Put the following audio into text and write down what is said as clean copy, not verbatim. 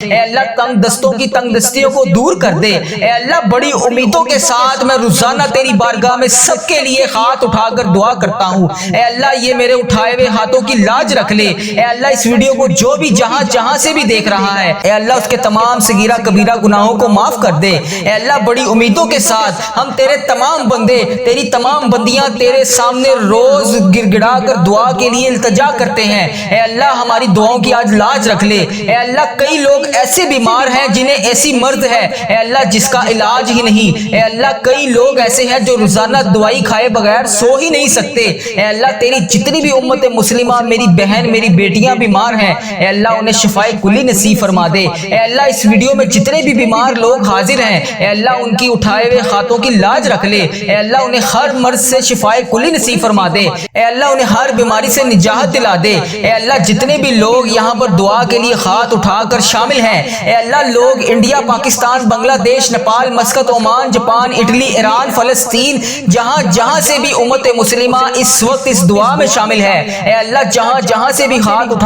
اے اللہ تنگ دستوں کی تنگ دستیوں کو دور کر دے۔ اے اللہ بڑی امیدوں کے ساتھ میں روزانہ تیری بارگاہ میں سب کے لیے ہاتھ اٹھا کر دعا کرتا ہوں۔ اے اللہ یہ میرے اٹھائے ہوئے ہاتھوں کی لاج رکھ لے۔ اے اللہ اس ویڈیو کو جو بھی جہاں سے بھی دیکھ رہا ہے، اے اللہ اس کے تمام صغیرہ کبیرہ گناہوں کو معاف کر دے۔ اے اللہ بڑی امیدوں کے ساتھ ہم تیرے تمام بندے، تیری تمام بندیاں تیرے سامنے روز گڑ گڑا کر دعا کے لیے التجا کرتے ہیں۔ اے اللہ ہماری دعاؤں کی آج لاج رکھ لے۔ اے اللہ کئی لوگ ایسے بیمار ہیں جنہیں ایسی مرض ہے اے اللہ جس کا علاج ہی نہیں۔ اے اللہ کئی لوگ ایسے ہیں جو روزانہ دوائی کھائے بغیر سو ہی نہیں سکتے۔ اے اللہ تیری جتنی بھی امت مسلمہ، میری بہن میری بیٹیاں بیمار ہیں، اے اللہ انہیں شفائے کلی نصیب فرما دے۔ اے اللہ اس ویڈیو میں جتنے بھی بیمار لوگ حاضر ہیں، اے اللہ ان کی اٹھائے ہوئے ہاتھوں کی لاج رکھ لے۔ اے اللہ انہیں ہر مرض سے شفائے کلی نصیب فرما دے۔ اے اللہ انہیں ہر بیماری سے نجات دلا دے۔ اے اللہ جتنے بھی لوگ یہاں پر دعا کے لیے ہاتھ اٹھا کر شامل ہیں، اے اللہ لوگ انڈیا، پاکستان، بنگلہ دیش، Nepal, Muscat, Oman, Japan, Italy, Iran, فلسطین، جہاں سے بھی امت مسلمہ اس وقت اس دعا میں شامل ہے، اے اللہ جہاں سے بھی ہاتھ اٹھا